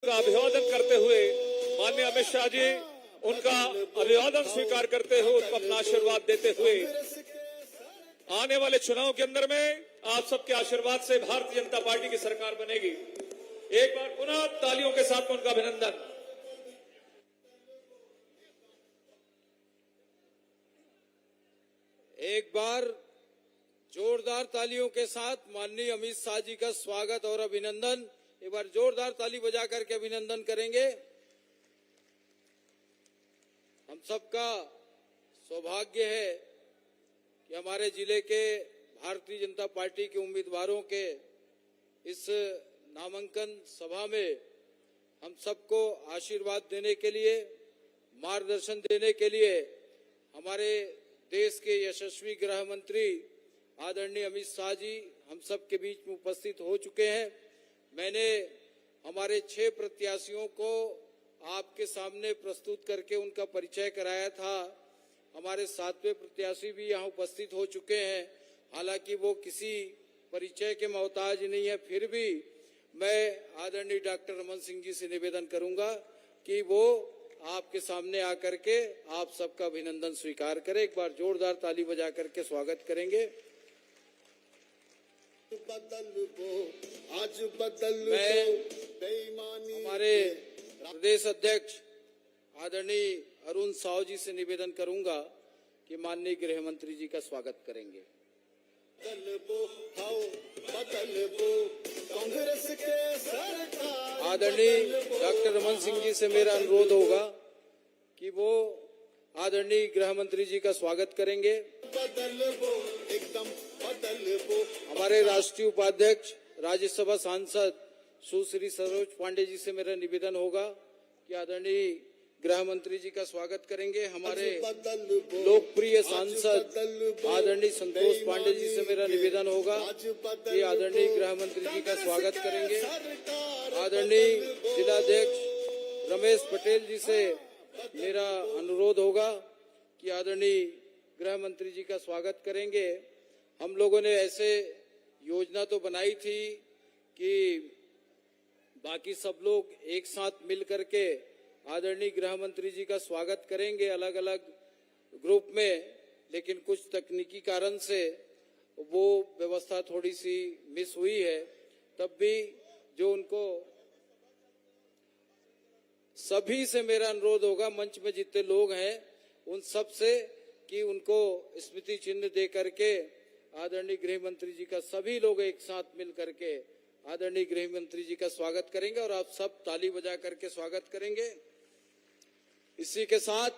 का अभिवादन करते हुए माननीय अमित शाह जी उनका अभिवादन स्वीकार करते हुए उनको अपना आशीर्वाद देते हुए आने वाले चुनाव के अंदर में आप सबके आशीर्वाद से भारतीय जनता पार्टी की सरकार बनेगी। एक बार पुनः तालियों के साथ उनका अभिनंदन। एक बार जोरदार तालियों के साथ माननीय अमित शाह जी का स्वागत और अभिनंदन। एक बार जोरदार ताली बजा करके अभिनंदन करेंगे। हम सबका सौभाग्य है कि हमारे जिले के भारतीय जनता पार्टी के उम्मीदवारों के इस नामांकन सभा में हम सबको आशीर्वाद देने के लिए, मार्गदर्शन देने के लिए हमारे देश के यशस्वी गृह मंत्री आदरणीय अमित शाह जी हम सब के बीच में उपस्थित हो चुके हैं। मैंने हमारे 6 प्रत्याशियों को आपके सामने प्रस्तुत करके उनका परिचय कराया था। हमारे 7वें प्रत्याशी भी यहाँ उपस्थित हो चुके हैं। हालांकि वो किसी परिचय के मोहताज नहीं है, फिर भी मैं आदरणीय डॉक्टर रमन सिंह जी से निवेदन करूंगा कि वो आपके सामने आकर के आप सबका अभिनंदन स्वीकार करें। एक बार जोरदार ताली बजा करके स्वागत करेंगे। आज बदल मैं हमारे प्रदेश अध्यक्ष आदरणीय अरुण साव जी से निवेदन करूंगा कि माननीय गृह मंत्री जी का स्वागत करेंगे। कांग्रेस के सरकार आदरणीय डॉक्टर रमन सिंह जी से मेरा अनुरोध होगा कि वो आदरणीय गृह मंत्री जी का स्वागत करेंगे। एकदम बदल हमारे राष्ट्रीय उपाध्यक्ष राज्यसभा सांसद सुश्री सरोज पांडे जी से मेरा निवेदन होगा कि आदरणीय गृह मंत्री जी का स्वागत करेंगे। हमारे लोकप्रिय सांसद आदरणीय संतोष पांडे जी से मेरा निवेदन होगा कि आदरणीय गृह मंत्री जी का स्वागत करेंगे। आदरणीय जिलाध्यक्ष रमेश पटेल जी से मेरा अनुरोध होगा कि आदरणीय गृह मंत्री जी का स्वागत करेंगे। हम लोगों ने ऐसे योजना तो बनाई थी कि बाकी सब लोग एक साथ मिल करके आदरणीय गृह मंत्री जी का स्वागत करेंगे अलग अलग ग्रुप में, लेकिन कुछ तकनीकी कारण से वो व्यवस्था थोड़ी सी मिस हुई है। तब भी जो उनको सभी से मेरा अनुरोध होगा, मंच में जितने लोग हैं उन सब से, कि उनको स्मृति चिन्ह दे करके आदरणीय गृह मंत्री जी का सभी लोग एक साथ मिल करके आदरणीय गृह मंत्री जी का स्वागत करेंगे और आप सब ताली बजा करके स्वागत करेंगे। इसी के साथ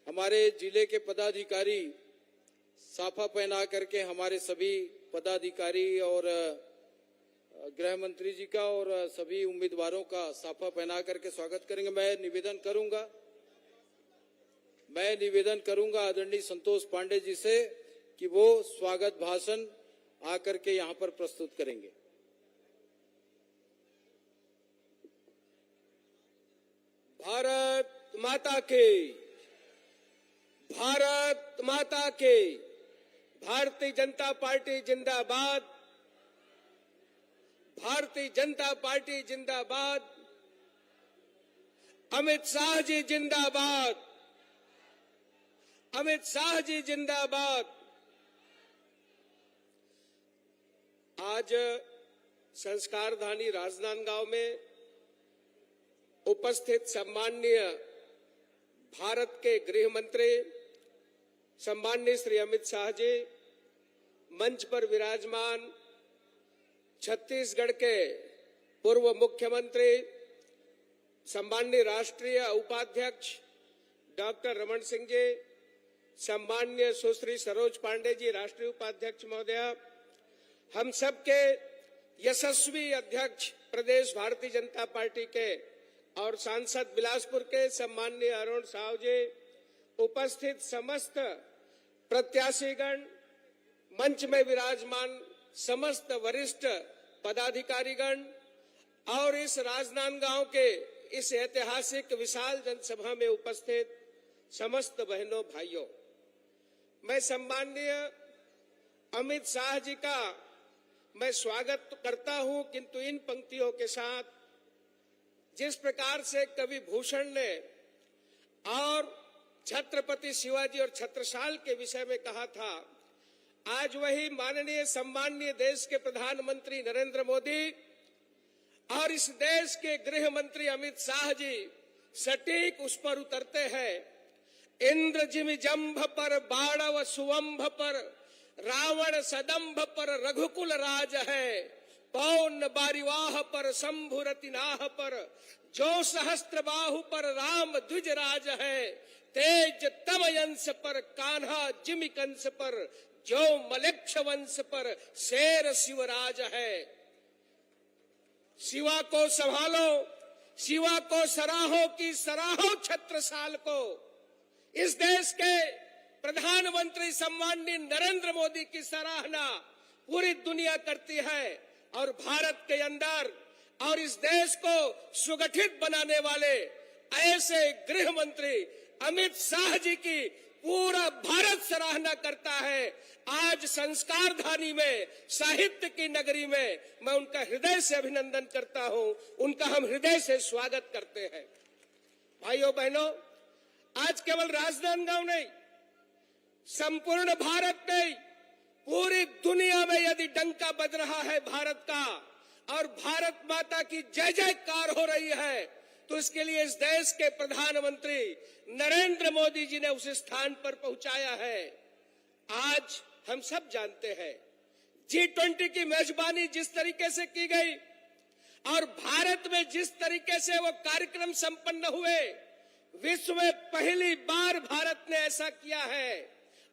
हमारे जिले के पदाधिकारी साफा पहना करके हमारे सभी पदाधिकारी और गृह मंत्री जी का और सभी उम्मीदवारों का साफा पहना करके स्वागत करेंगे। मैं निवेदन करूंगा आदरणीय संतोष पांडे जी से कि वो स्वागत भाषण आकर के यहाँ पर प्रस्तुत करेंगे। भारत माता के, भारत माता के, भारतीय जनता पार्टी जिंदाबाद, भारतीय जनता पार्टी जिंदाबाद, अमित शाह जी जिंदाबाद, अमित शाह जी जिंदाबाद। आज संस्कारधानी राजनांदगांव में उपस्थित सम्माननीय भारत के गृह मंत्री सम्माननीय श्री अमित शाह जी, मंच पर विराजमान छत्तीसगढ़ के पूर्व मुख्यमंत्री सम्माननीय राष्ट्रीय उपाध्यक्ष डॉक्टर रमन सिंह जी, सम्माननीय सुश्री सरोज पांडे जी राष्ट्रीय उपाध्यक्ष महोदया, हम सबके यशस्वी अध्यक्ष प्रदेश भारतीय जनता पार्टी के और सांसद बिलासपुर के सम्माननीय अरुण साव जी, उपस्थित समस्त प्रत्याशीगण, मंच में विराजमान समस्त वरिष्ठ पदाधिकारीगण और इस राजनांदगांव के इस ऐतिहासिक विशाल जनसभा में उपस्थित समस्त बहनों भाइयों, मैं सम्माननीय अमित शाह जी का मैं स्वागत तो करता हूं, किंतु इन पंक्तियों के साथ जिस प्रकार से कवि भूषण ने और छत्रपति शिवाजी और छत्रसाल के विषय में कहा था, आज वही माननीय सम्माननीय देश के प्रधानमंत्री नरेंद्र मोदी और इस देश के गृह मंत्री अमित शाह जी सटीक उस पर उतरते हैं। इंद्र जिमि जंभ पर बाणव सुवंभ पर, रावण सदंभ पर रघुकुल राज है, पौन बारिवाह पर शंभुरति नाह पर, जो सहस्त्र बाहु पर राम द्विज राज है, तेज तम यंस पर कान्हा जिमि कंस पर, जो मलेक्ष वंश पर शेर शिवराज है। शिवा को संभालो, शिवा को सराहो की सराहो छत्रसाल को। इस देश के प्रधानमंत्री सम्माननीय नरेंद्र मोदी की सराहना पूरी दुनिया करती है और भारत के अंदर और इस देश को सुगठित बनाने वाले ऐसे गृह मंत्री अमित शाह जी की पूरा भारत सराहना करता है। आज संस्कार धानी में, साहित्य की नगरी में मैं उनका हृदय से अभिनंदन करता हूं, उनका हम हृदय से स्वागत करते हैं। भाइयों बहनों, आज केवल राजनांदगांव नहीं, संपूर्ण भारत नहीं, पूरी दुनिया में यदि डंका बज रहा है भारत का और भारत माता की जय जयकार हो रही है, तो इसके लिए इस देश के प्रधानमंत्री नरेंद्र मोदी जी ने उस स्थान पर पहुंचाया है। आज हम सब जानते हैं G20 की मेजबानी जिस तरीके से की गई और भारत में जिस तरीके से वो कार्यक्रम संपन्न हुए, विश्व में पहली बार भारत ने ऐसा किया है।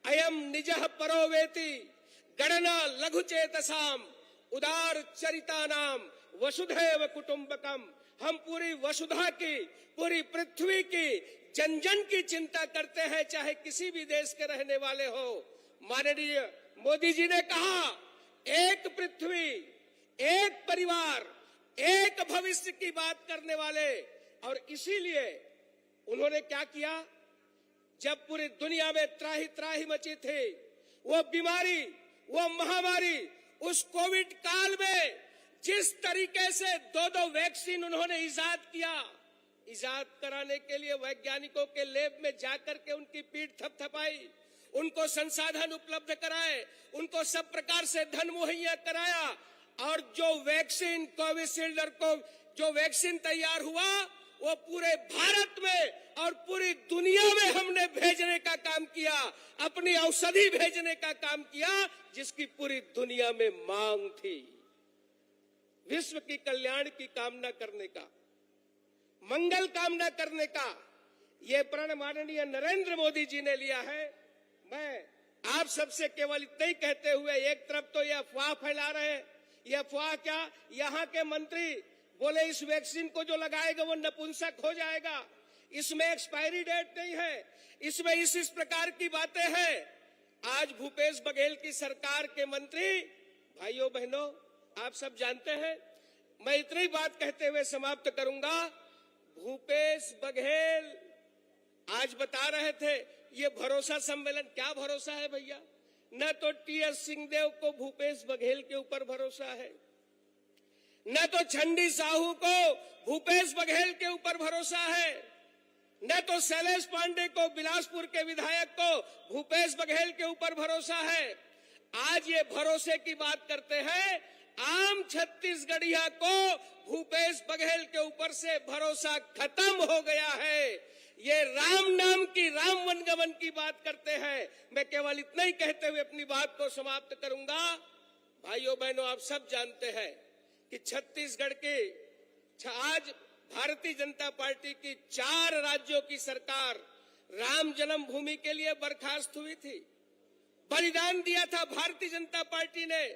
अयम निजः परो वेति गणना लघु चेतसाम उदार चरितानाम वसुधैव कुटुंबकम। हम पूरी वसुधा की, पूरी पृथ्वी की, जन जन की चिंता करते हैं, चाहे किसी भी देश के रहने वाले हो। माननीय मोदी जी ने कहा, एक पृथ्वी, एक परिवार, एक भविष्य की बात करने वाले। और इसीलिए उन्होंने क्या किया, जब पूरी दुनिया में त्राही त्राही मची थी, वो बीमारी, वो महामारी, उस कोविड काल में जिस तरीके से दो वैक्सीन उन्होंने इजाद किया, इजाद कराने के लिए वैज्ञानिकों के लैब में जाकर के उनकी पीठ थपथपाई, उनको संसाधन उपलब्ध कराए, उनको सब प्रकार से धन मुहैया कराया और जो वैक्सीन कोविशील्ड और जो वैक्सीन तैयार हुआ, वो पूरे भारत में और पूरी दुनिया में हमने भेजने का काम किया, अपनी औषधि भेजने का काम किया, जिसकी पूरी दुनिया में मांग थी। विश्व की कल्याण की कामना करने का, मंगल कामना करने का ये प्रण माननीय नरेंद्र मोदी जी ने लिया है। मैं आप सबसे केवल इतना ही कहते हुए, एक तरफ तो ये अफवाह फैला रहे हैं, ये अफवाह क्या, यहाँ के मंत्री बोले इस वैक्सीन को जो लगाएगा वो नपुंसक हो जाएगा, इसमें एक्सपायरी डेट नहीं है, इसमें इस प्रकार की बातें हैं। आज भूपेश बघेल की सरकार के मंत्री, भाइयों बहनों, आप सब जानते हैं। मैं इतनी बात कहते हुए समाप्त करूंगा। भूपेश बघेल आज बता रहे थे, ये भरोसा सम्मेलन, क्या भरोसा है भैया? न तो टी.एस. सिंहदेव को भूपेश बघेल के ऊपर भरोसा है, न तो छंडी साहू को भूपेश बघेल के ऊपर भरोसा है, न तो शैलेश पांडे को, बिलासपुर के विधायक को भूपेश बघेल के ऊपर भरोसा है। आज ये भरोसे की बात करते हैं, आम छत्तीसगढ़िया को भूपेश बघेल के ऊपर से भरोसा खत्म हो गया है। ये राम नाम की, राम वनगमन की बात करते हैं। मैं केवल इतना ही कहते हुए अपनी बात को समाप्त करूंगा। भाइयों बहनों, आप सब जानते हैं कि छत्तीसगढ़ के आज भारतीय जनता पार्टी की 4 राज्यों की सरकार राम जन्मभूमि के लिए बर्खास्त हुई थी। बलिदान दिया था भारतीय जनता पार्टी ने।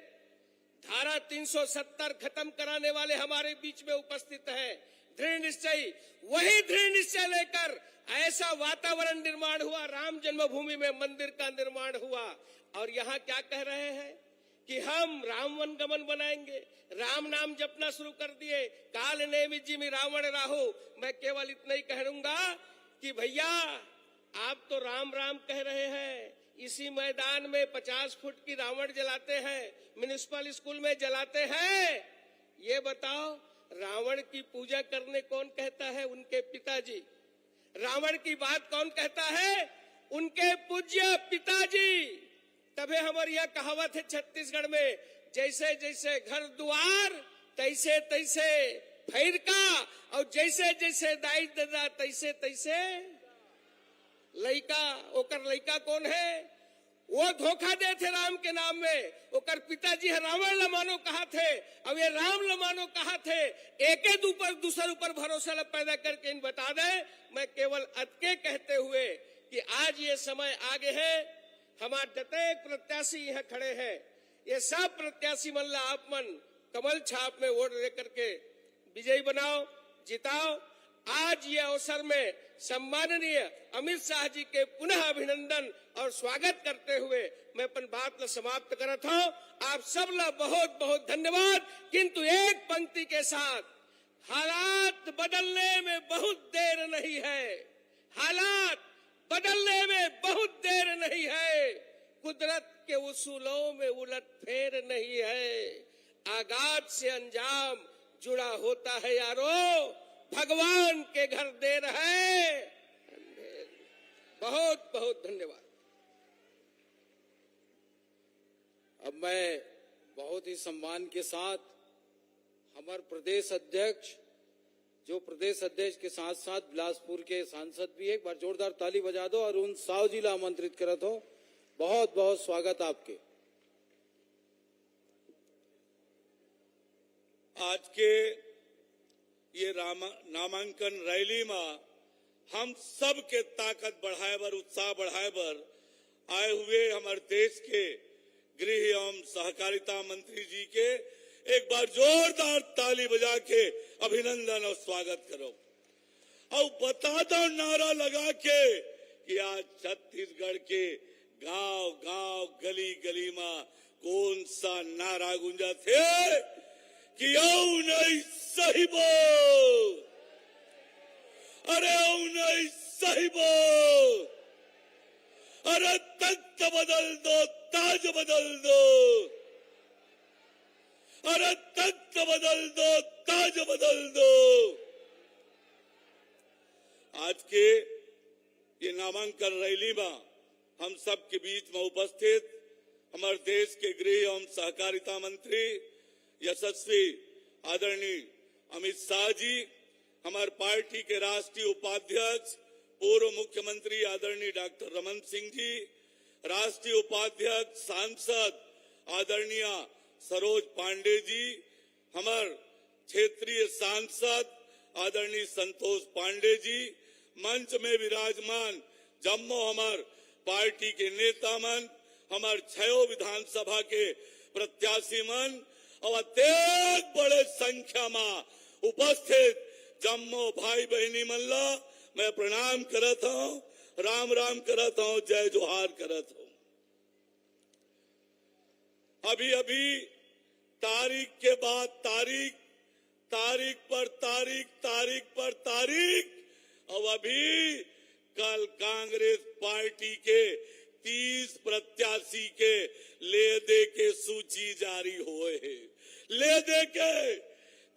धारा 370 खत्म कराने वाले हमारे बीच में उपस्थित हैं। दृढ़ निश्चय, वही दृढ़ निश्चय लेकर ऐसा वातावरण निर्माण हुआ, राम जन्मभूमि में मंदिर का निर्माण हुआ। और यहाँ क्या कह रहे हैं कि हम राम वनगमन बनाएंगे, राम नाम जपना शुरू कर दिए। काल नेमि जिमि रावण राहु। मैं केवल इतना ही कहूंगा कि भैया, आप तो राम राम कह रहे हैं, इसी मैदान में 50 फुट की रावण जलाते हैं, म्युनिसिपल स्कूल में जलाते हैं। ये बताओ, रावण की पूजा करने कौन कहता है? उनके पिताजी। रावण की बात कौन कहता है? उनके पूज्य पिताजी। तभी हमारी यह कहावत है छत्तीसगढ़ में, जैसे जैसे घर द्वार तैसे तैसे फैर का, और जैसे जैसे दाई दादा तैसे तैसे लइका। ओकर लइका कौन है? वो धोखा दे थे राम के नाम में। ओकर पिताजी है रावण लमानो कहा थे, अब ये राम लमानो कहा थे। एक ऊपर दूसरे ऊपर भरोसा न पैदा करके इन बता दे। मैं केवल अतके कहते हुए कि आज ये समय आगे है, हमारे जतेक प्रत्याशी यहाँ खड़े हैं, ये सब प्रत्याशी मन ला आप मन कमल छाप में वोट दे करके विजयी बनाओ, जिताओ। आज ये अवसर में सम्माननीय अमित शाह जी के पुनः अभिनंदन और स्वागत करते हुए मैं अपन बात ला समाप्त करता हूँ। आप सब ला बहुत बहुत धन्यवाद। किंतु एक पंक्ति के साथ, हालात बदलने में बहुत देर नहीं है, हालात बदलने में बहुत देर नहीं है, कुदरत के उसूलों में उलट फेर नहीं है, आगाज से अंजाम जुड़ा होता है यारो, भगवान के घर देर है। बहुत बहुत धन्यवाद। अब मैं बहुत ही सम्मान के साथ हमारे प्रदेश अध्यक्ष, जो प्रदेश अध्यक्ष के साथ साथ बिलासपुर के सांसद भी, एक बार जोरदार ताली बजा दो और उन साहु जी ला आमंत्रित करत हो। बहुत बहुत स्वागत आपके। आज के ये नामांकन रैली में हम सब के ताकत बढ़ाए बर, उत्साह बढ़ाए बर आए हुए हमारे देश के गृह एवं सहकारिता मंत्री जी के एक बार जोरदार ताली बजा के अभिनंदन और स्वागत करो। और बता दो नारा लगा के कि आज छत्तीसगढ़ के गांव गांव गली गली में कौन सा नारा गूंजा थे कि औ नहीं सही बोल, अरे औ नहीं सही बोल, अरे तख्त बदल दो, ताज बदल दो, अरे तख्त बदल दो, ताज बदल दो। आज के ये नामांकन रैली में हम सब के बीच में उपस्थित हमारे देश के गृह एवं सहकारिता मंत्री यशस्वी आदरणीय अमित शाह जी, हमारे पार्टी के राष्ट्रीय उपाध्यक्ष पूर्व मुख्यमंत्री आदरणीय डॉक्टर रमन सिंह जी, राष्ट्रीय उपाध्यक्ष सांसद आदरणीय सरोज पांडे जी, हमारे क्षेत्रीय सांसद आदरणीय संतोष पांडे जी, मंच में विराजमान जम्मू हमारे पार्टी के नेता मन, हमारे 6 विधानसभा के प्रत्याशी मन और अत्यधिक बड़े संख्या में उपस्थित जम्मू भाई बहनी मन ला मैं प्रणाम करत हूँ, राम राम करत हूँ, जय जोहार करत हूँ। अभी अभी तारीख के बाद तारीख, तारीख पर तारीख, तारीख पर तारीख, और अभी कल कांग्रेस पार्टी के 30 प्रत्याशी के ले दे के सूची जारी हुए है। ले दे के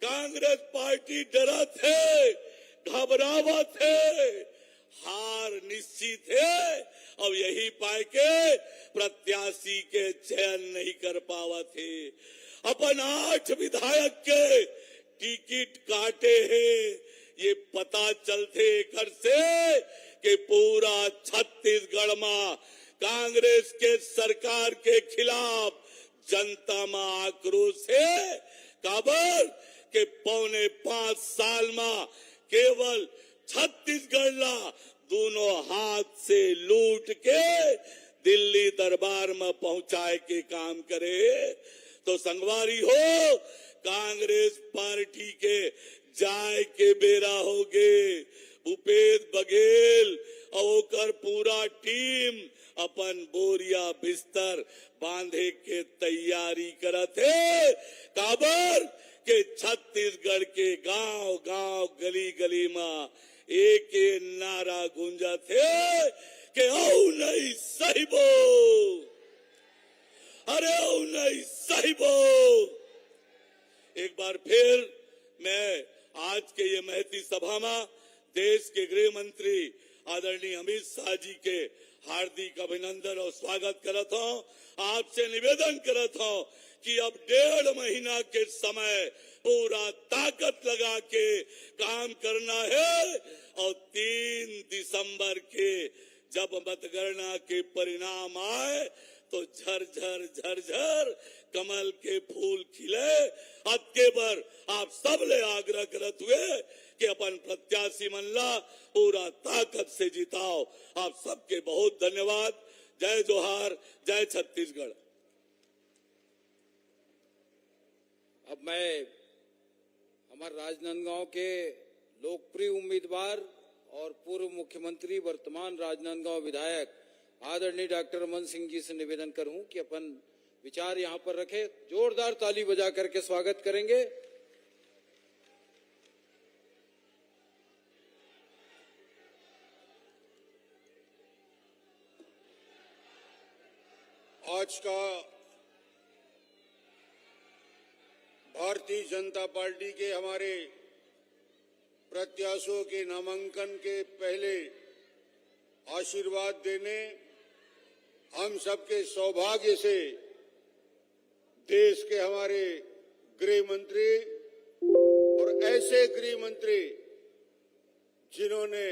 कांग्रेस पार्टी डरत है, घबरावत है, हार निश्चित है, और यही पाए के प्रत्याशी के चयन नहीं कर पावत है। अपन 8 विधायक के टिकट काटे हैं, ये पता चलते कर से कि पूरा छत्तीसगढ़ में कांग्रेस के सरकार के खिलाफ जनता में आक्रोश है। काबर के 4.25 साल में केवल छत्तीसगढ़ ला दोनों हाथ से लूट के दिल्ली दरबार में पहुंचाए के काम करे। तो संगवारी हो, कांग्रेस पार्टी के जाए के बेरा हो गए। भूपेश बघेल और पूरा टीम अपन बोरिया बिस्तर बांधे के तैयारी करत है। काबर के छत्तीसगढ़ के गांव गांव गली गली में एक नारा गूंजत है कि औ नहीं साहिबो, अरे नहीं साहिबो। एक बार फिर मैं आज के ये महती सभा में देश के गृह मंत्री आदरणीय अमित शाह जी के हार्दिक अभिनंदन और स्वागत करता हूँ। आपसे निवेदन करता हूँ कि अब 1.5 महीना के समय पूरा ताकत लगा के काम करना है और 3 दिसंबर के जब मतगणना के परिणाम आए तो झरझर झरझर कमल के फूल खिले। अबके पर आप सब ले आग्रह करत हुए कि अपन प्रत्याशी मनला पूरा ताकत से जिताओ। आप सबके बहुत धन्यवाद। जय जोहार, जय छत्तीसगढ़। अब मैं हमारे राजनांदगांव के लोकप्रिय उम्मीदवार और पूर्व मुख्यमंत्री वर्तमान राजनांदगांव विधायक आदरणीय डॉक्टर रमन सिंह जी से निवेदन करूं कि अपन विचार यहां पर रखें। जोरदार ताली बजा करके स्वागत करेंगे। आज का भारतीय जनता पार्टी के हमारे प्रत्याशियों के नामांकन के पहले आशीर्वाद देने हम सबके सौभाग्य से देश के हमारे गृह मंत्री और ऐसे गृह मंत्री जिन्होंने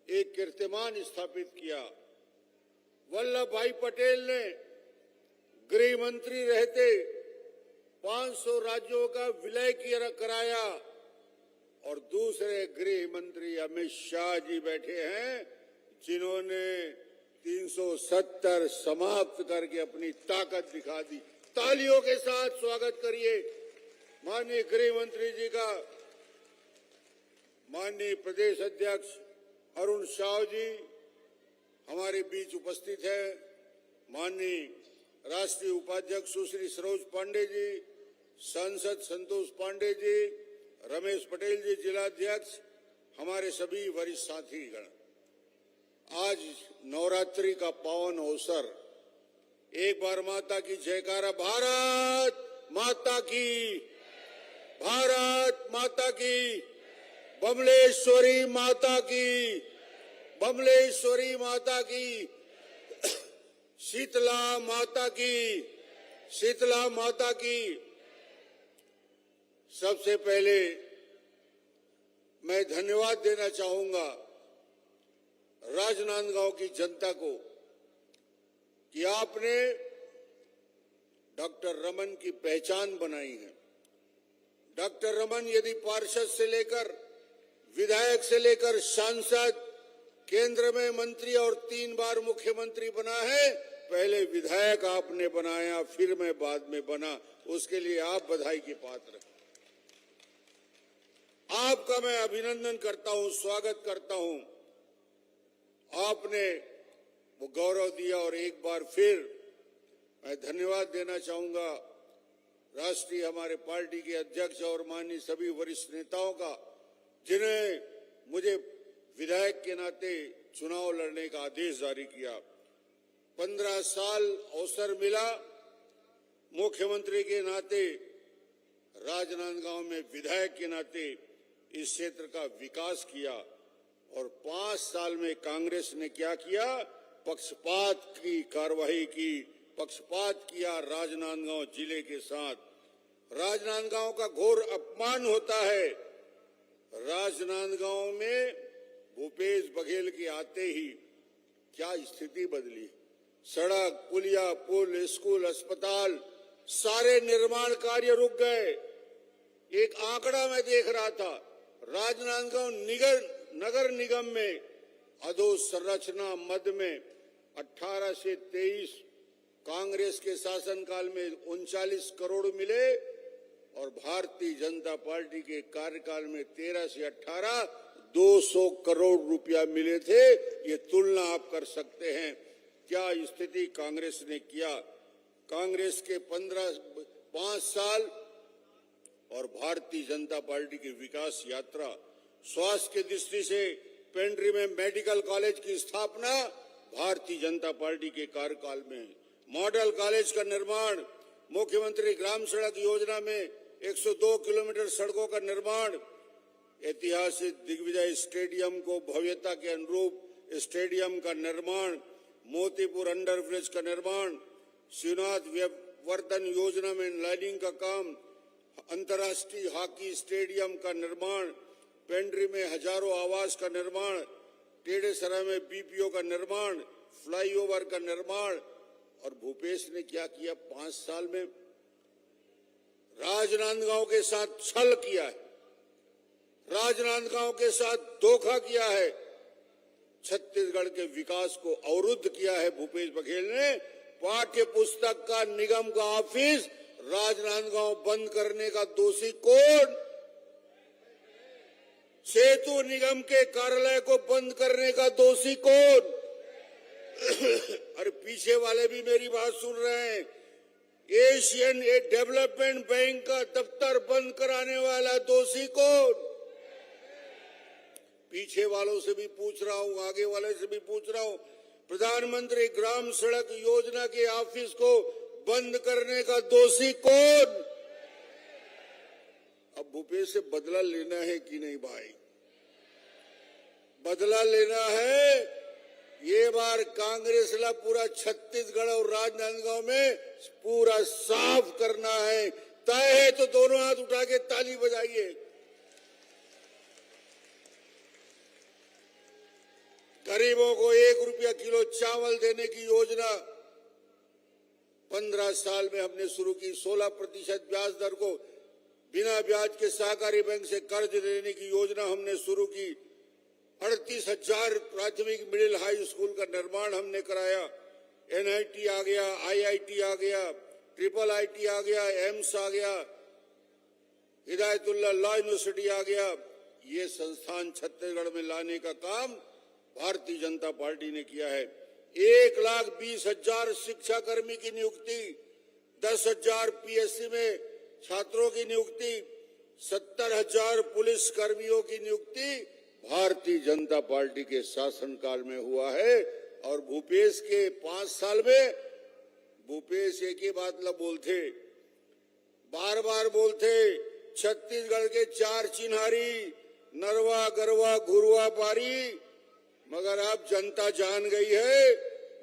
एक कीर्तिमान स्थापित किया। वल्लभ भाई पटेल ने गृह मंत्री रहते 500 राज्यों का विलय कराया और दूसरे गृह मंत्री अमित शाह जी बैठे हैं जिन्होंने 370 समाप्त करके अपनी ताकत दिखा दी। तालियों के साथ स्वागत करिए माननीय गृह मंत्री जी का। माननीय प्रदेश अध्यक्ष अरुण साव जी हमारे बीच उपस्थित है। माननीय राष्ट्रीय उपाध्यक्ष सुश्री सरोज पांडे जी, सांसद संतोष पांडे जी, रमेश पटेल जी जिलाध्यक्ष, हमारे सभी वरिष्ठ साथीगण, आज नवरात्रि का पावन अवसर। एक बार माता की जयकारा। भारत माता की, भारत माता की, बमलेश्वरी माता की, बमलेश्वरी माता की, शीतला माता की, शीतला माता की। सबसे पहले मैं धन्यवाद देना चाहूंगा राजनांदगांव की जनता को कि आपने डॉक्टर रमन की पहचान बनाई है। डॉक्टर रमन यदि पार्षद से लेकर विधायक से लेकर सांसद, केंद्र में मंत्री और 3 बार मुख्यमंत्री बना है। पहले विधायक आपने बनाया, फिर मैं बाद में बना, उसके लिए आप बधाई के पात्र हैं। आपका मैं अभिनंदन करता हूं, स्वागत करता हूं। आपने वो गौरव दिया और एक बार फिर मैं धन्यवाद देना चाहूंगा राष्ट्रीय हमारे पार्टी के अध्यक्ष और माननीय सभी वरिष्ठ नेताओं का, जिन्हें मुझे विधायक के नाते चुनाव लड़ने का आदेश जारी किया। 15 साल अवसर मिला मुख्यमंत्री के नाते, राजनांदगांव में विधायक के नाते इस क्षेत्र का विकास किया। और 5 साल में कांग्रेस ने क्या किया? पक्षपात की कार्रवाई की, पक्षपात किया राजनांदगांव जिले के साथ। राजनांदगांव का घोर अपमान होता है। राजनांदगांव में भूपेश बघेल के आते ही क्या स्थिति बदली। सड़क, पुलिया, पुल, स्कूल, अस्पताल, सारे निर्माण कार्य रुक गए। एक आंकड़ा मैं देख रहा था, राजनांदगांव नगर निगम में अधोसंरचना मद में 18 से 23 कांग्रेस के शासनकाल में 39 करोड़ मिले और भारतीय जनता पार्टी के कार्यकाल में 13 से 18 200 करोड़ रुपया मिले थे। ये तुलना आप कर सकते हैं क्या स्थिति कांग्रेस ने किया। कांग्रेस के 5 साल और भारतीय जनता पार्टी की विकास यात्रा। स्वास्थ्य की दृष्टि से पेंड्री में मेडिकल कॉलेज की स्थापना भारतीय जनता पार्टी के कार्यकाल में। मॉडल कॉलेज का निर्माण, मुख्यमंत्री ग्राम सड़क योजना में 102 किलोमीटर सड़कों का निर्माण, ऐतिहासिक दिग्विजय स्टेडियम को भव्यता के अनुरूप स्टेडियम का निर्माण, मोतीपुर अंडर ब्रिज का निर्माण, शिवनाथ वर्धन योजना में लाइनिंग का काम, अंतर्राष्ट्रीय हॉकी स्टेडियम का निर्माण, पेंड्री में हजारों आवास का निर्माण, टेढ़ेसरा में बीपीओ का निर्माण, फ्लाईओवर का निर्माण। और भूपेश ने क्या किया 5 साल में? राजनांदगांव के साथ छल किया है, राजनांदगांव के साथ धोखा किया है, छत्तीसगढ़ के विकास को अवरुद्ध किया है भूपेश बघेल ने। पाठ्य पुस्तक का निगम का ऑफिस राजनांदगांव बंद करने का दोषी कौन? सेतु निगम के कार्यालय को बंद करने का दोषी कौन? अरे पीछे वाले भी मेरी बात सुन रहे हैं। एशियन डेवलपमेंट बैंक का दफ्तर बंद कराने वाला दोषी कौन? पीछे वालों से भी पूछ रहा हूं, आगे वाले से भी पूछ रहा हूं। प्रधानमंत्री ग्राम सड़क योजना के ऑफिस को बंद करने का दोषी कौन? अब भूपेश से बदला लेना है कि नहीं भाई? बदला लेना है। ये बार कांग्रेस ला पूरा छत्तीसगढ़ और राजनांदगांव में पूरा साफ करना है। तय है तो दोनों हाथ उठा के ताली बजाइए। गरीबों को 1 रुपया किलो चावल देने की योजना 15 साल में हमने शुरू की। 16% ब्याज दर को बिना ब्याज के सहकारी बैंक से कर्ज लेने की योजना हमने शुरू की। 38,000 प्राथमिक मिडिल हाई स्कूल का निर्माण हमने कराया। NIT आ गया, IIT आ गया, IIIT आ गया, एम्स आ गया, हिदायतुल्लाह लॉ यूनिवर्सिटी आ गया। ये संस्थान छत्तीसगढ़ में लाने का काम भारतीय जनता पार्टी ने किया है। 1,20,000 शिक्षा कर्मी की नियुक्ति, 10,000 PSC में छात्रों की नियुक्ति, 70,000 पुलिस कर्मियों की नियुक्ति भारतीय जनता पार्टी के शासनकाल में हुआ है। और भूपेश के 5 साल में भूपेश एक ही बात ला बोलते, बार बार बोलते, छत्तीसगढ़ के 4 चिन्हारी, नरवा गरवा घुरवा पारी। मगर अब जनता जान गई है,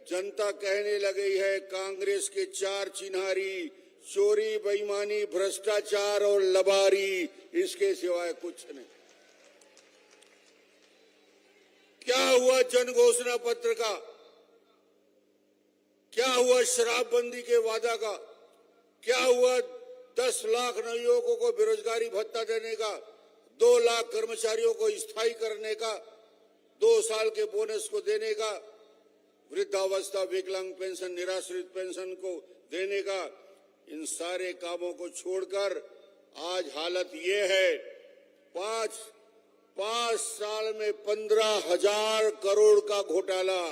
जनता कहने लगी है कांग्रेस के 4 चिन्हारी चोरी, बेईमानी, भ्रष्टाचार और लबारी, इसके सिवाय कुछ नहीं। क्या हुआ जन घोषणा पत्र का? क्या हुआ शराबबंदी के वादा का? क्या हुआ 10 लाख नवयुवकों को बेरोजगारी भत्ता देने का, 2 लाख कर्मचारियों को स्थायी करने का, 2 साल के बोनस को देने का, वृद्धावस्था, विकलांग पेंशन, निराश्रित पेंशन को देने का? इन सारे कामों को छोड़कर आज हालत ये है, 5 साल में 15,000 करोड़ का घोटाला।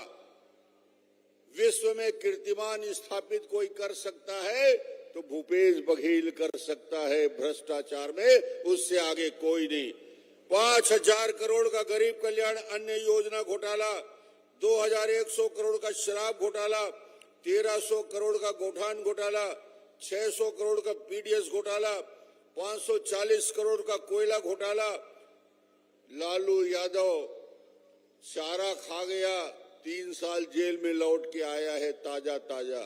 विश्व में कीर्तिमान स्थापित कोई कर सकता है तो भूपेश बघेल कर सकता है भ्रष्टाचार में, उससे आगे कोई नहीं। 5,000 करोड़ का गरीब कल्याण अन्न योजना घोटाला, 2,100 करोड़ का शराब घोटाला, 1,300 करोड़ का गोठान घोटाला, 600 करोड़ का PDS घोटाला, 540 करोड़ का कोयला घोटाला। लालू यादव चारा खा गया, 3 साल जेल में लौट के आया है ताजा ताजा।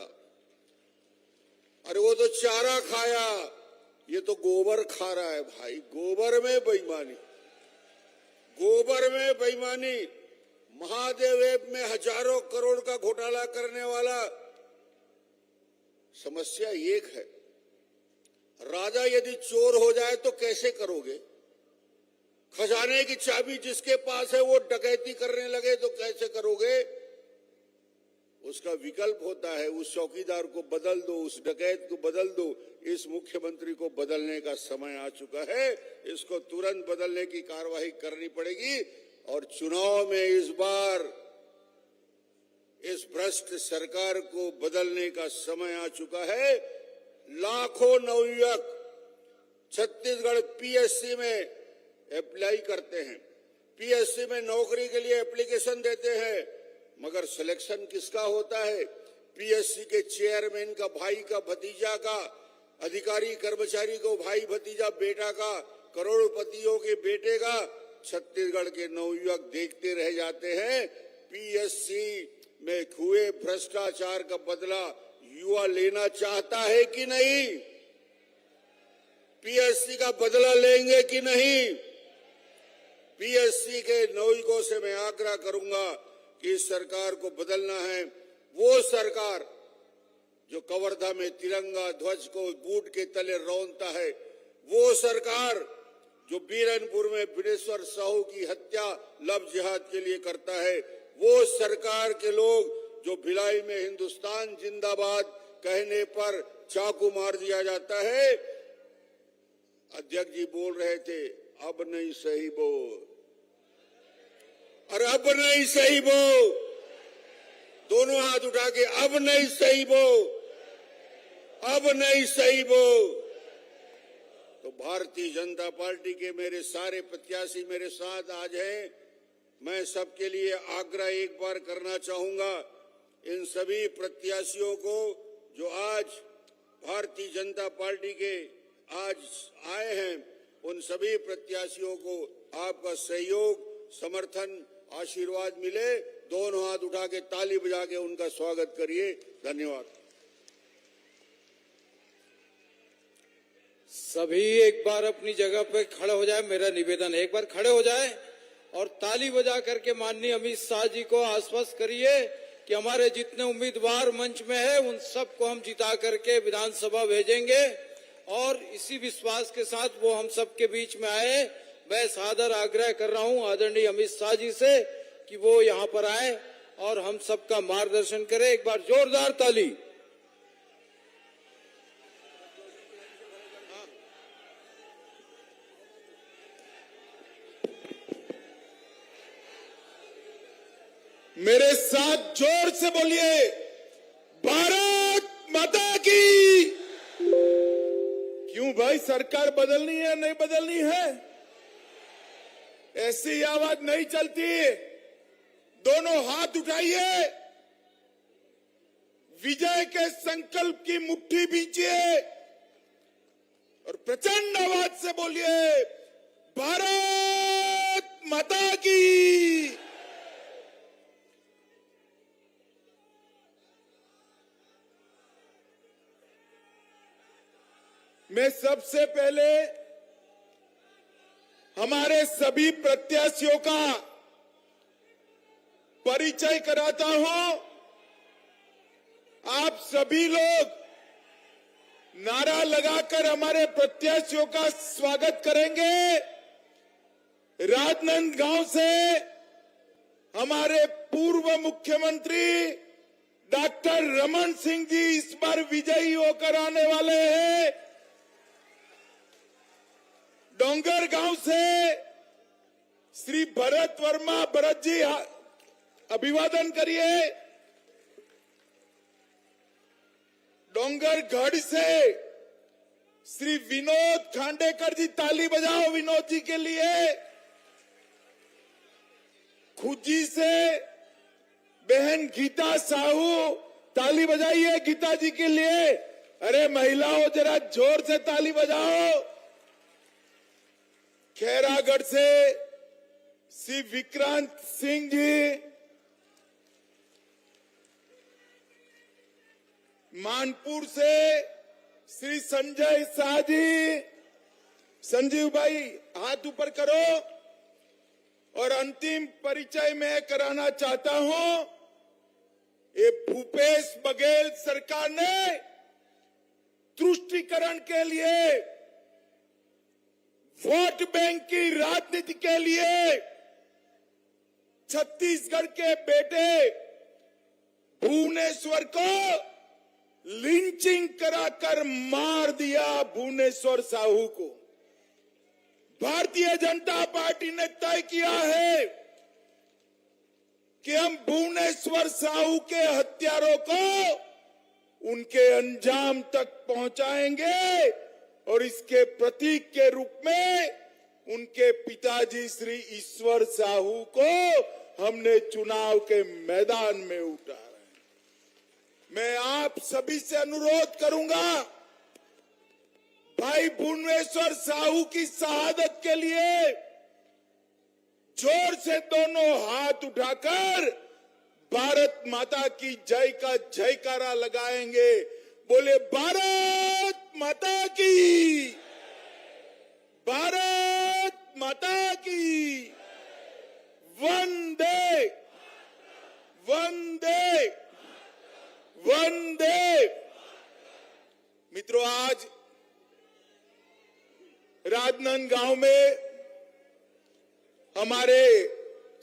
अरे वो तो चारा खाया, ये तो गोबर खा रहा है भाई। गोबर में बेईमानी, गोबर में बेईमानी। महादेव ऐप में हजारों करोड़ का घोटाला करने वाला। समस्या एक है, राजा यदि चोर हो जाए तो कैसे करोगे? खजाने की चाबी जिसके पास है वो डकैती करने लगे तो कैसे करोगे? उसका विकल्प होता है, उस चौकीदार को बदल दो, उस डकैत को बदल दो। इस मुख्यमंत्री को बदलने का समय आ चुका है, इसको तुरंत बदलने की कार्रवाई करनी पड़ेगी। और चुनाव में इस बार इस भ्रष्ट सरकार को बदलने का समय आ चुका है। लाखों नवयुवक छत्तीसगढ़ PSC में अप्लाई करते हैं, PSC में नौकरी के लिए एप्लीकेशन देते हैं, मगर सिलेक्शन किसका होता है? पीएससी के चेयरमैन का भाई का भतीजा का, अधिकारी कर्मचारी को भाई भतीजा बेटा का, करोड़पतियों के बेटे का। छत्तीसगढ़ के नवयुवक देखते रह जाते हैं। पीएससी में हुए भ्रष्टाचार का बदला युवा लेना चाहता है कि नहीं? पीएससी का बदला लेंगे कि नहीं? पीएससी के नवयुवकों से मैं आग्रह करूंगा कि इस सरकार को बदलना है। वो सरकार जो कवर्धा में तिरंगा ध्वज को बूट के तले रौंदता है, वो सरकार जो बीरनपुर में बिनेश्वर साहू की हत्या लव जिहाद के लिए करता है, वो सरकार के लोग जो भिलाई में हिंदुस्तान जिंदाबाद कहने पर चाकू मार दिया जाता है। अध्यक्ष जी बोल रहे थे, अब नहीं सही बोल, और अब नहीं सही बोल, दोनों हाथ उठा के अब नहीं सही बोल, अब नहीं सही बोल। तो भारतीय जनता पार्टी के मेरे सारे प्रत्याशी मेरे साथ आज हैं। मैं सबके लिए आग्रह एक बार करना चाहूंगा, इन सभी प्रत्याशियों को जो आज भारतीय जनता पार्टी के आज आए हैं, उन सभी प्रत्याशियों को आपका सहयोग, समर्थन, आशीर्वाद मिले। दोनों हाथ उठा के ताली बजा के उनका स्वागत करिए। धन्यवाद। सभी एक बार अपनी जगह पे खड़े हो जाए, मेरा निवेदन है, एक बार खड़े हो जाए और ताली बजा करके माननीय अमित शाह जी को आश्वस्त करिए कि हमारे जितने उम्मीदवार मंच में है उन सबको हम जिता करके विधानसभा भेजेंगे। और इसी विश्वास के साथ वो हम सबके बीच में आए। मैं सादर आग्रह कर रहा हूं आदरणीय अमित शाह जी से कि वो यहाँ पर आए और हम सबका मार्गदर्शन करें। एक बार जोरदार ताली। मेरे साथ जोर से बोलिए, भारत माता की। क्यों भाई, सरकार बदलनी है नहीं बदलनी है? ऐसी आवाज नहीं चलती। दोनों हाथ उठाइए, विजय के संकल्प की मुट्ठी बींचिए और प्रचंड आवाज से बोलिए, भारत माता की। मैं सबसे पहले हमारे सभी प्रत्याशियों का परिचय कराता हूं। आप सभी लोग नारा लगाकर हमारे प्रत्याशियों का स्वागत करेंगे। राजनांदगांव से हमारे पूर्व मुख्यमंत्री डॉक्टर रमन सिंह जी इस बार विजयी होकर आने वाले हैं। डोंगरगांव से श्री भरत वर्मा, भरत जी अभिवादन करिए। डोंगरगढ़ से श्री विनोद खांडेकर जी, ताली बजाओ विनोद जी के लिए। खुजी से बहन गीता साहू, ताली बजाइए गीता जी के लिए। अरे महिलाओं जरा जोर से ताली बजाओ। खैरागढ़ से श्री विक्रांत सिंह जी, मानपुर से श्री संजय शाह जी। संजीव भाई हाथ ऊपर करो। और अंतिम परिचय मैं कराना चाहता हूं, ये भूपेश बघेल सरकार ने तुष्टीकरण के लिए, वोट बैंक की राजनीति के लिए छत्तीसगढ़ के बेटे भुवनेश्वर को लिंचिंग कराकर मार दिया। भुवनेश्वर साहू को भारतीय जनता पार्टी ने तय किया है कि हम भुवनेश्वर साहू के हत्यारों को उनके अंजाम तक पहुंचाएंगे और इसके प्रतीक के रूप में उनके पिताजी श्री ईश्वर साहू को हमने चुनाव के मैदान में उतारा। मैं आप सभी से अनुरोध करूंगा, भाई भुवनेश्वर साहू की शहादत के लिए जोर से दोनों हाथ उठाकर भारत माता की जय का जयकारा लगाएंगे। बोले भारत माता की, भारत माता की, वंदे वंदे वंदे। मित्रों, आज राजनांदगांव में हमारे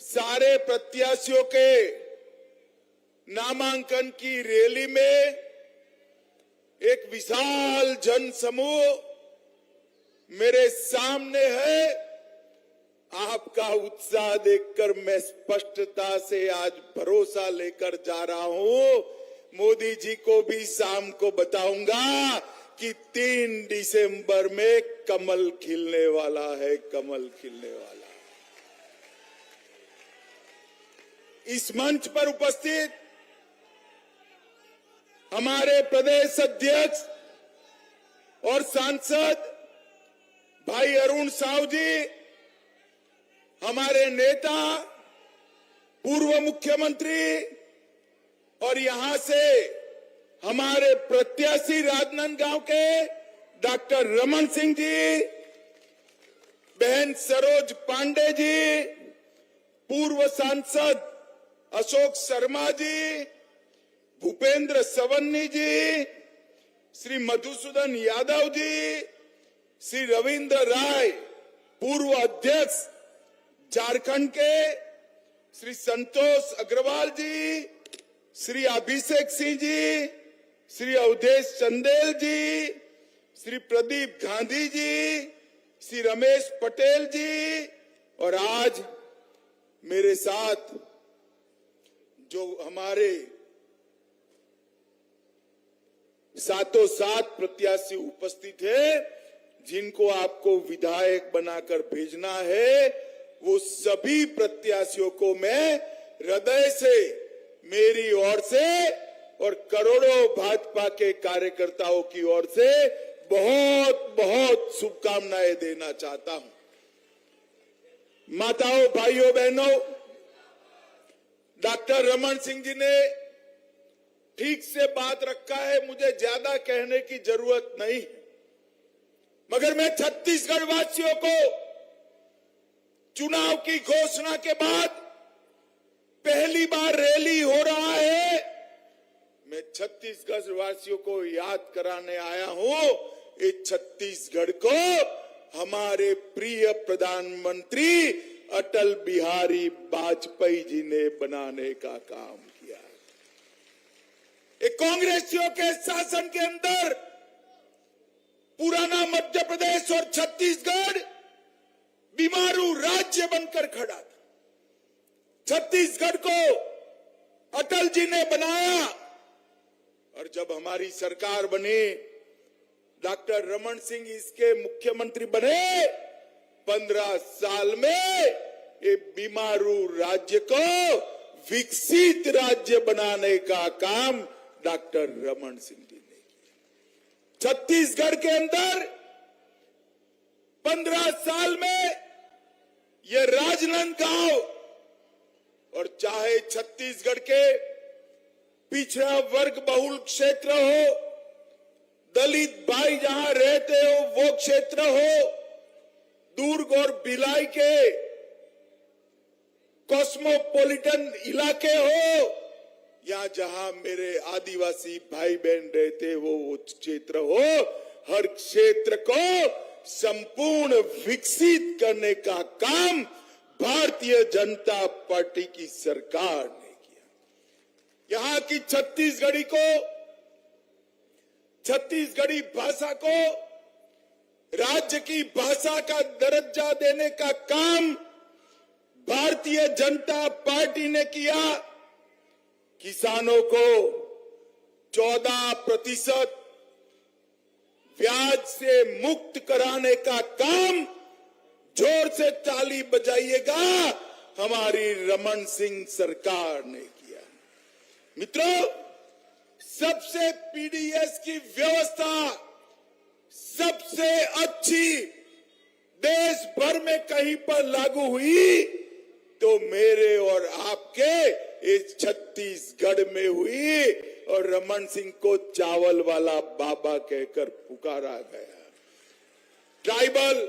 सारे प्रत्याशियों के नामांकन की रैली में एक विशाल जन समूह मेरे सामने है। आपका उत्साह देखकर मैं स्पष्टता से आज भरोसा लेकर जा रहा हूं। मोदी जी को भी शाम को बताऊंगा कि 3 दिसंबर में कमल खिलने वाला है, कमल खिलने वाला। इस मंच पर उपस्थित हमारे प्रदेश अध्यक्ष और सांसद भाई अरुण साहू जी, हमारे नेता पूर्व मुख्यमंत्री और यहां से हमारे प्रत्याशी राजनांदगांव के डॉक्टर रमन सिंह जी, बहन सरोज पांडे जी, पूर्व सांसद अशोक शर्मा जी, भूपेंद्र सवन्नी जी, श्री मधुसूदन यादव जी, श्री रविंद्र राय, पूर्व अध्यक्ष झारखंड के, श्री संतोष अग्रवाल जी, श्री अभिषेक सिंह जी, श्री अवधेश चंदेल जी, श्री प्रदीप गांधी जी, श्री रमेश पटेल जी, और आज मेरे साथ जो हमारे सातों सात प्रत्याशी उपस्थित है, जिनको आपको विधायक बनाकर भेजना है, वो सभी प्रत्याशियों को मैं हृदय से, मेरी ओर से और करोड़ों भाजपा के कार्यकर्ताओं की ओर से बहुत बहुत शुभकामनाएं देना चाहता हूं। माताओं, भाइयों, बहनों, डॉक्टर रमन सिंह जी ने ठीक से बात रखा है, मुझे ज्यादा कहने की जरूरत नहीं, मगर मैं छत्तीसगढ़ वासियों को चुनाव की घोषणा के बाद पहली बार रैली हो रहा है, मैं छत्तीसगढ़ वासियों को याद कराने आया हूं। इस छत्तीसगढ़ को हमारे प्रिय प्रधानमंत्री अटल बिहारी वाजपेयी जी ने बनाने का काम किया। एक कांग्रेसियों के शासन के अंदर पुराना मध्य प्रदेश और छत्तीसगढ़ बीमारू राज्य बनकर खड़ा था। छत्तीसगढ़ को अटल जी ने बनाया और जब हमारी सरकार बनी, डॉक्टर रमन सिंह इसके मुख्यमंत्री बने, 15 साल में ये बीमारू राज्य को विकसित राज्य बनाने का काम डॉक्टर रमन सिंह जी ने किया। छत्तीसगढ़ के अंदर 15 साल में ये राजनांदगांव, और चाहे छत्तीसगढ़ के पिछड़ा वर्ग बहुल क्षेत्र हो, दलित भाई जहां रहते हो वो क्षेत्र हो, दुर्ग और भिलाई के कॉस्मोपॉलिटन इलाके हो, या जहां मेरे आदिवासी भाई बहन रहते हो वो क्षेत्र हो, हर क्षेत्र को संपूर्ण विकसित करने का काम भारतीय जनता पार्टी की सरकार ने किया। यहां की छत्तीसगढ़ी भाषा को राज्य की भाषा का दर्जा देने का काम भारतीय जनता पार्टी ने किया। किसानों को 14% ब्याज से मुक्त कराने का काम जो से ताली बजाइएगा, हमारी रमन सिंह सरकार ने किया। मित्रों, सबसे पीडीएस की व्यवस्था सबसे अच्छी देश भर में कहीं पर लागू हुई तो मेरे और आपके इस छत्तीसगढ़ में हुई, और रमन सिंह को चावल वाला बाबा कहकर पुकारा गया। ट्राइबल,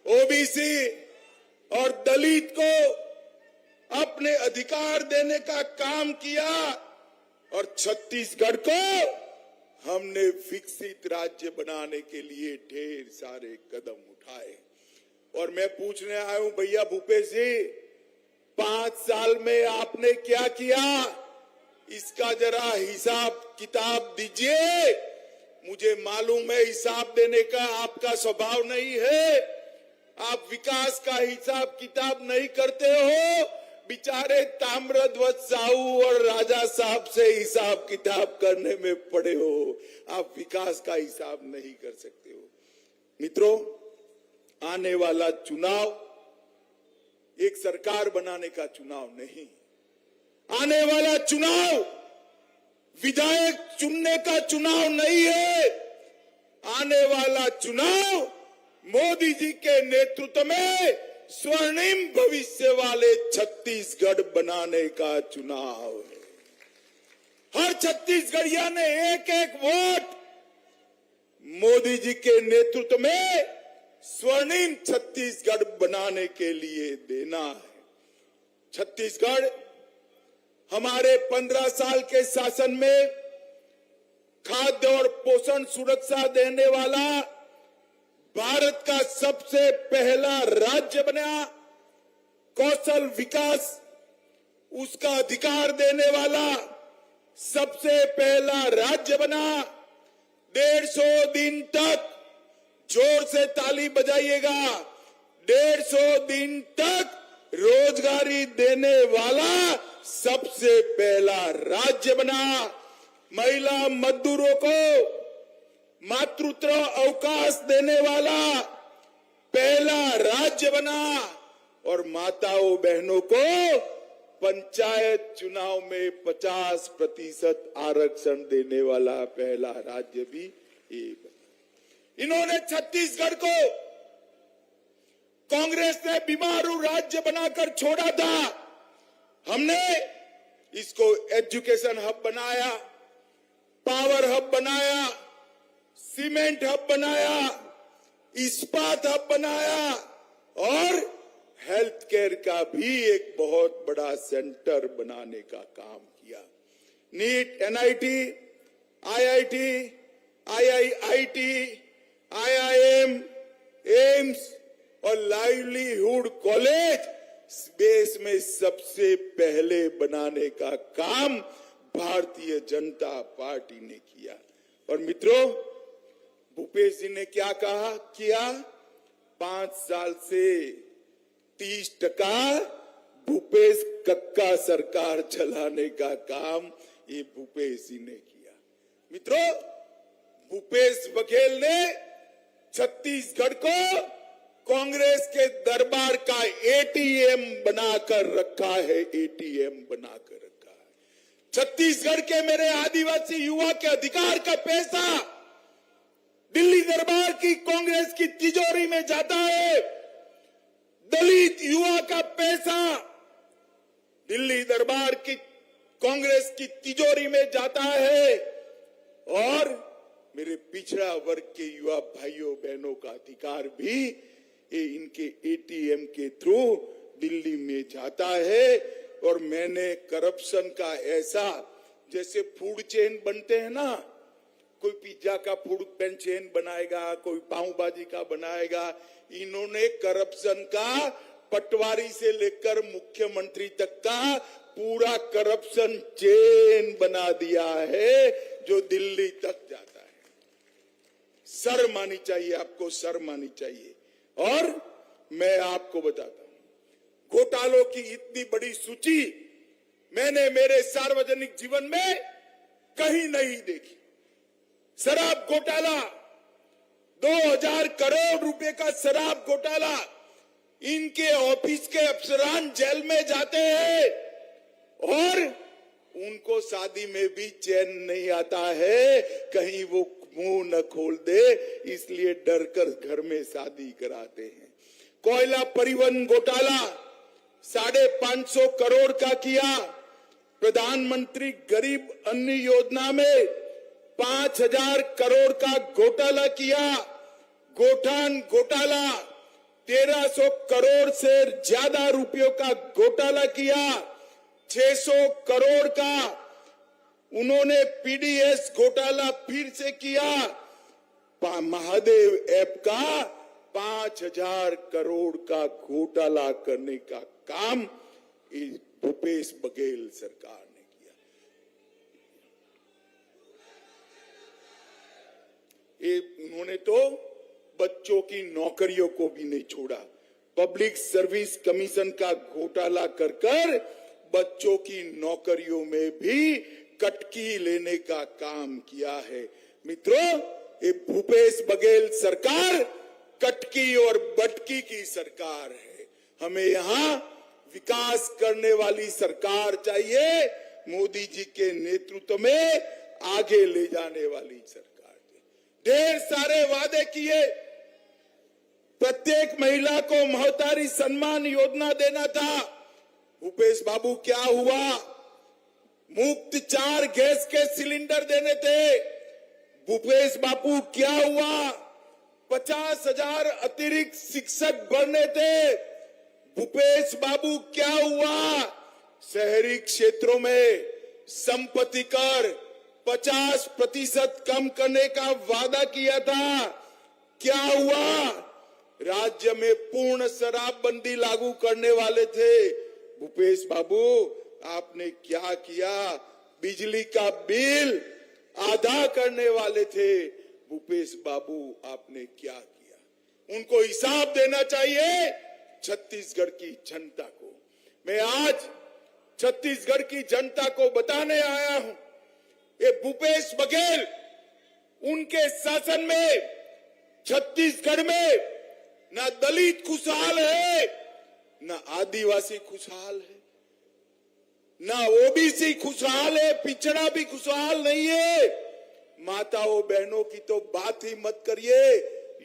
ओबीसी और दलित को अपने अधिकार देने का काम किया, और छत्तीसगढ़ को हमने विकसित राज्य बनाने के लिए ढेर सारे कदम उठाए। और मैं पूछने आया हूं, भैया भूपेश जी, 5 साल में आपने क्या किया, इसका जरा हिसाब किताब दीजिए। मुझे मालूम है हिसाब देने का आपका स्वभाव नहीं है, आप विकास का हिसाब किताब नहीं करते हो। बेचारे ताम्रध्वज साहू और राजा साहब से हिसाब किताब करने में पड़े हो, आप विकास का हिसाब नहीं कर सकते हो। मित्रों, आने वाला चुनाव एक सरकार बनाने का चुनाव नहीं, आने वाला चुनाव विधायक चुनने का चुनाव नहीं है। आने वाला चुनाव मोदी जी के नेतृत्व में स्वर्णिम भविष्य वाले छत्तीसगढ़ बनाने का चुनाव है। हर छत्तीसगढ़िया ने एक एक वोट मोदी जी के नेतृत्व में स्वर्णिम छत्तीसगढ़ बनाने के लिए देना है। छत्तीसगढ़ हमारे 15 साल के शासन में खाद्य और पोषण सुरक्षा देने वाला भारत का सबसे पहला राज्य बना। कौशल विकास उसका अधिकार देने वाला सबसे पहला राज्य बना। 150 दिन तक, जोर से ताली बजाइएगा, 150 दिन तक रोजगारी देने वाला सबसे पहला राज्य बना। महिला मजदूरों को मातृत्व अवकाश देने वाला पहला राज्य बना, और माताओं बहनों को पंचायत चुनाव में 50% आरक्षण देने वाला पहला राज्य भी ये बना। इन्होंने छत्तीसगढ़ को कांग्रेस ने बीमारू राज्य बनाकर छोड़ा था। हमने इसको एजुकेशन हब बनाया, पावर हब बनाया, सीमेंट हब बनाया, इस्पात हब बनाया, और हेल्थ केयर का भी एक बहुत बड़ा सेंटर बनाने का काम किया। NEET, NIT, IIT, IIT, IIM, AIIMS और लाइवलीहुड कॉलेज देश में सबसे पहले बनाने का काम भारतीय जनता पार्टी ने किया। और मित्रों, भूपेश जी ने क्या कहा किया, 5 साल से 30% भूपेश कक्का सरकार चलाने का काम ये भूपेश जी ने किया। मित्रों, भूपेश बघेल ने छत्तीसगढ़ को कांग्रेस के दरबार का एटीएम बनाकर रखा है, एटीएम बनाकर रखा है। छत्तीसगढ़ के मेरे आदिवासी युवा के अधिकार का पैसा दिल्ली दरबार की कांग्रेस की तिजोरी में जाता है। दलित युवा का पैसा दिल्ली दरबार की कांग्रेस की तिजोरी में जाता है, और मेरे पिछड़ा वर्ग के युवा भाइयों बहनों का अधिकार भी ये इनके एटीएम के थ्रू दिल्ली में जाता है। और मैंने करप्शन का ऐसा, जैसे फूड चेन बनते हैं ना, कोई पिज्जा का फूड चेन बनाएगा, कोई पाव भाजी का बनाएगा, इन्होंने करप्शन का पटवारी से लेकर मुख्यमंत्री तक का पूरा करप्शन चेन बना दिया है, जो दिल्ली तक जाता है। शर्म आनी चाहिए आपको, शर्म आनी चाहिए। और मैं आपको बताता हूं, घोटालों की इतनी बड़ी सूची मैंने मेरे सार्वजनिक जीवन में कहीं नहीं देखी। शराब घोटाला, 2000 करोड़ रुपए का शराब घोटाला इनके ऑफिस के अफसरान जेल में जाते हैं और उनको शादी में भी चैन नहीं आता है, कहीं वो मुंह न खोल दे, इसलिए डर कर घर में शादी कराते हैं। कोयला परिवहन घोटाला 550 करोड़ का किया। प्रधानमंत्री गरीब अन्न योजना में 5000 करोड़ का घोटाला किया। गोठान घोटाला 1300 करोड़ से ज्यादा रुपयों का घोटाला किया। 600 करोड़ का उन्होंने पीडीएस घोटाला फिर से किया। महादेव ऐप का 5000 करोड़ का घोटाला करने का काम भूपेश बघेल सरकार ने किया। ये उन्होंने तो बच्चों की नौकरियों को भी नहीं छोड़ा। पब्लिक सर्विस कमीशन का घोटाला कर कर बच्चों की नौकरियों में भी कटकी लेने का काम किया है। मित्रों, ये भूपेश बघेल सरकार कटकी और बटकी की सरकार है। हमें यहाँ विकास करने वाली सरकार चाहिए, मोदी जी के नेतृत्व में आगे ले जाने वाली सरकार चाहिए। ढेर सारे वादे किए, प्रत्येक महिला को महतारी सम्मान योजना देना था। भूपेश बाबू क्या हुआ? मुफ्त 4 गैस के सिलेंडर देने थे। भूपेश बाबू क्या हुआ? 50,000 अतिरिक्त शिक्षक बढ़ने थे। भूपेश बाबू क्या हुआ? शहरी क्षेत्रों में संपत्ति कर 50% कम करने का वादा किया था। क्या हुआ? राज्य में पूर्ण शराबबंदी लागू करने वाले थे। भूपेश बाबू आपने क्या किया? बिजली का बिल आधा करने वाले थे। भूपेश बाबू आपने क्या किया? उनको हिसाब देना चाहिए छत्तीसगढ़ की जनता को। मैं आज छत्तीसगढ़ की जनता को बताने आया हूं, ये भूपेश बघेल उनके शासन में छत्तीसगढ़ में ना दलित खुशहाल है, ना आदिवासी खुशहाल है, ना ओबीसी खुशहाल है, पिछड़ा भी खुशहाल नहीं है। माताओं बहनों की तो बात ही मत करिए,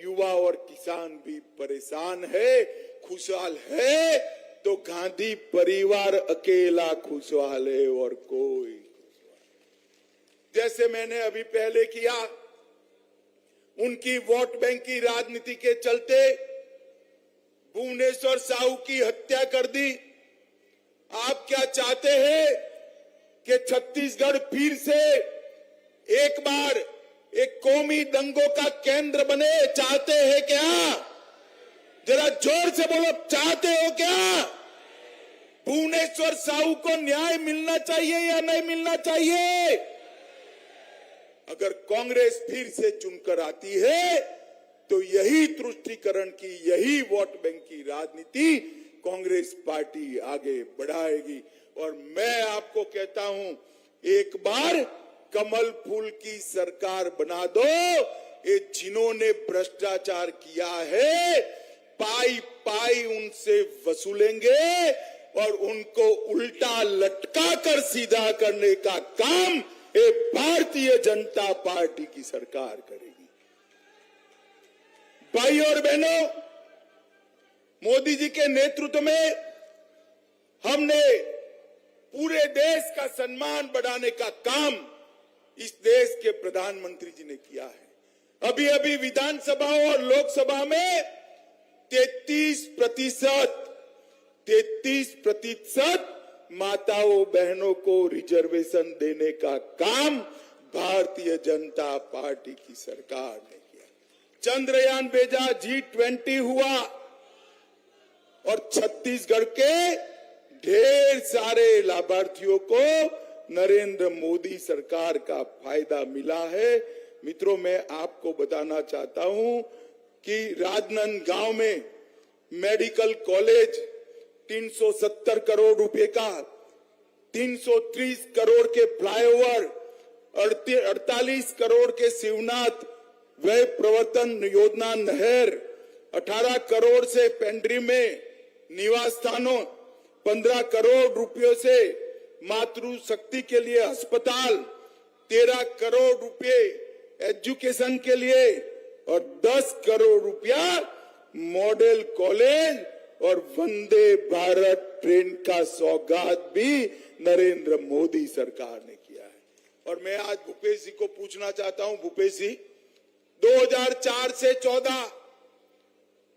युवा और किसान भी परेशान है। खुशहाल है तो गांधी परिवार अकेला खुशहाल है और कोई खुशहाल। जैसे मैंने अभी पहले किया, उनकी वोट बैंक की राजनीति के चलते भुवनेश्वर साहू की हत्या कर दी। आप क्या चाहते हैं कि छत्तीसगढ़ फिर से एक बार एक कौमी दंगों का केंद्र बने? चाहते हैं क्या? जरा जोर से बोलो, चाहते हो क्या? भुवनेश्वर साहू को न्याय मिलना चाहिए या नहीं मिलना चाहिए? अगर कांग्रेस फिर से चुनकर आती है तो यही तुष्टीकरण की, यही वोट बैंक की राजनीति कांग्रेस पार्टी आगे बढ़ाएगी। और मैं आपको कहता हूं, एक बार कमल फूल की सरकार बना दो। ये जिन्होंने भ्रष्टाचार किया है, पाई पाई उनसे वसूलेंगे और उनको उल्टा लटका कर सीधा करने का काम ये भारतीय जनता पार्टी की सरकार करेगी। भाई और बहनों, मोदी जी के नेतृत्व में हमने पूरे देश का सम्मान बढ़ाने का काम इस देश के प्रधानमंत्री जी ने किया है। अभी अभी विधानसभा और लोकसभा में 33% माताओं बहनों को रिजर्वेशन देने का काम भारतीय जनता पार्टी की सरकार ने किया। चंद्रयान भेजा, G20 हुआ और छत्तीसगढ़ के ढेर सारे लाभार्थियों को नरेंद्र मोदी सरकार का फायदा मिला है। मित्रों, मैं आपको बताना चाहता हूं कि राजनांदगांव में मेडिकल कॉलेज 370 करोड़ रुपए का, 330 करोड़ के फ्लाईओवर, 48 करोड़ के शिवनाथ व्यय प्रवर्तन योजना नहर, 18 करोड़ से पेंड्री में निवास स्थानों, 15 करोड़ रुपयों से मातृ शक्ति के लिए अस्पताल, 13 करोड़ रुपए एजुकेशन के लिए और 10 करोड़ रुपया मॉडल कॉलेज और वंदे भारत ट्रेन का सौगात भी नरेंद्र मोदी सरकार ने किया है। और मैं आज भूपेश जी को पूछना चाहता हूं, भूपेश जी, 2004 से 14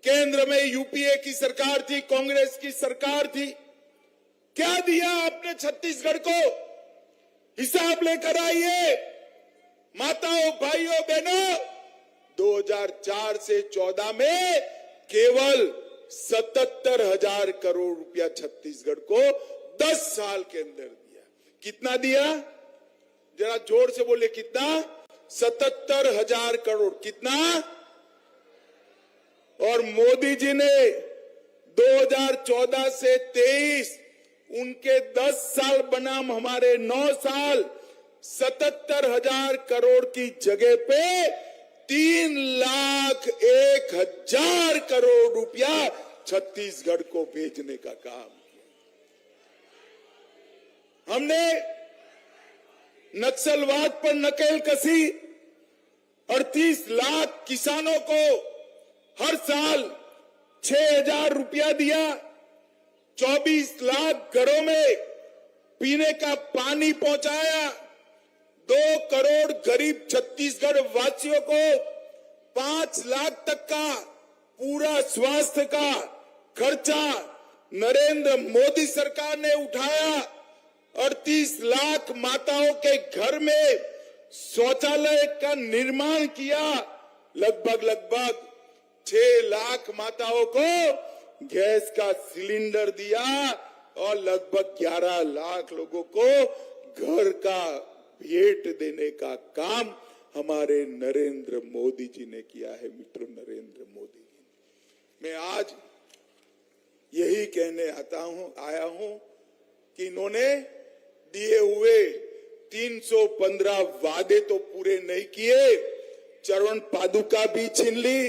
केंद्र में यूपीए की सरकार थी, कांग्रेस की सरकार थी, क्या दिया आपने छत्तीसगढ़ को? हिसाब लेकर आइए माताओं, भाइयों, बहनों। 2004 से 14 में केवल 77,000 करोड़ रुपया छत्तीसगढ़ को 10 साल के अंदर दिया। कितना दिया? जरा जोर से बोले, कितना? 77,000 करोड़। कितना? और मोदी जी ने 2014 से 23 उनके 10 साल बनाम हमारे 9 साल 77,000 करोड़ की जगह पे 3,01,000 करोड़ रुपया छत्तीसगढ़ को भेजने का काम किया। हमने नक्सलवाद पर नकेल कसी, 38 लाख किसानों को हर साल 6,000 रुपया दिया, 24 लाख घरों में पीने का पानी पहुंचाया, 2 करोड़ गरीब छत्तीसगढ़ वासियों को 5 लाख तक का पूरा स्वास्थ्य का खर्चा नरेंद्र मोदी सरकार ने उठाया। 38 लाख माताओं के घर में शौचालय का निर्माण किया। लगभग 6 लाख माताओं को गैस का सिलेंडर दिया और लगभग 11 लाख लोगों को घर का भेंट देने का काम हमारे नरेंद्र मोदी जी ने किया है। मित्रों, नरेंद्र मोदी जी, मैं आज यही कहने आया हूं कि इन्होंने दिए हुए 315 वादे तो पूरे नहीं किए, चरण पादुका भी छीन ली,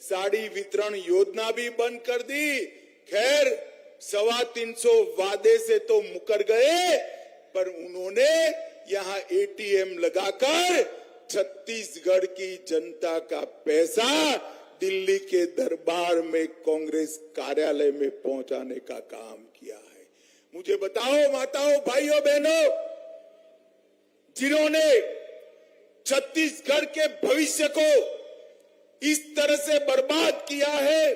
साड़ी वितरण योजना भी बंद कर दी। खैर 325 वादे से तो मुकर गए, पर उन्होंने यहां एटीएम लगाकर छत्तीसगढ़ की जनता का पैसा दिल्ली के दरबार में कांग्रेस कार्यालय में पहुंचाने का काम किया है। मुझे बताओ माताओं, भाइयों, बहनों, जिन्होंने छत्तीसगढ़ के भविष्य को इस तरह से बर्बाद किया है,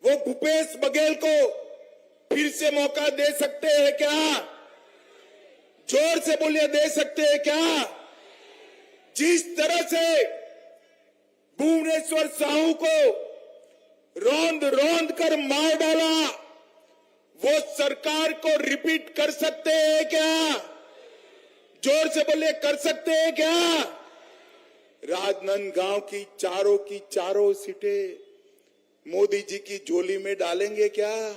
वो भूपेश बघेल को फिर से मौका दे सकते हैं क्या? जोर से बोलिए, दे सकते हैं क्या? जिस तरह से भुवनेश्वर साहू को रौंद रौंद कर मार डाला, वो सरकार को रिपीट कर सकते हैं क्या? जोर से बोलिए, कर सकते हैं क्या? राजनांदगांव की चारों सीटें मोदी जी की झोली में डालेंगे क्या?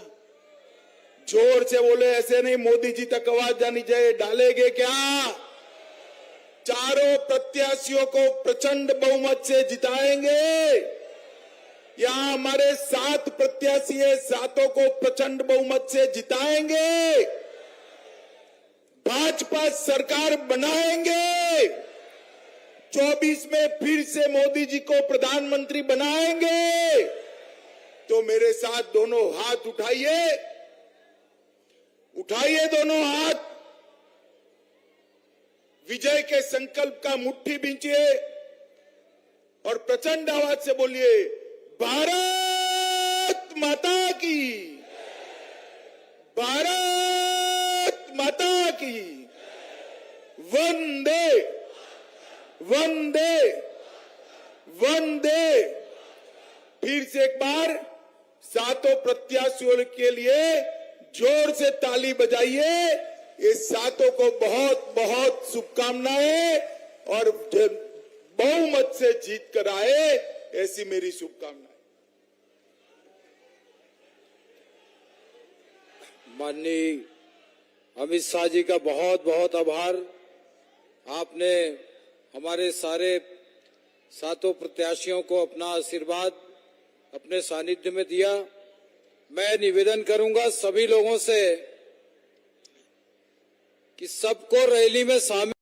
जोर से बोले, ऐसे नहीं, मोदी जी तक आवाज जानी चाहिए, डालेंगे क्या? चारों प्रत्याशियों को प्रचंड बहुमत से जिताएंगे। यहां हमारे 7 प्रत्याशी है, 7 को प्रचंड बहुमत से जिताएंगे। भाजपा सरकार बनाएंगे। 24 में फिर से मोदी जी को प्रधानमंत्री बनाएंगे। तो मेरे साथ दोनों हाथ उठाइए, उठाइए दोनों हाथ, विजय के संकल्प का मुट्ठी बींचिए और प्रचंड आवाज से बोलिए, भारत माता की, भारत माता की, वंदे वंदे वंदे। फिर से एक बार 7 प्रत्याशियों के लिए जोर से ताली बजाइए। ये 7 को बहुत बहुत शुभकामनाएं और बहुमत से जीत कर आए, ऐसी मेरी शुभकामनाएं। माननीय अमित शाह जी का बहुत बहुत आभार। आपने हमारे सारे 7 प्रत्याशियों को अपना आशीर्वाद अपने सानिध्य में दिया। मैं निवेदन करूंगा सभी लोगों से कि सबको रैली में शामिल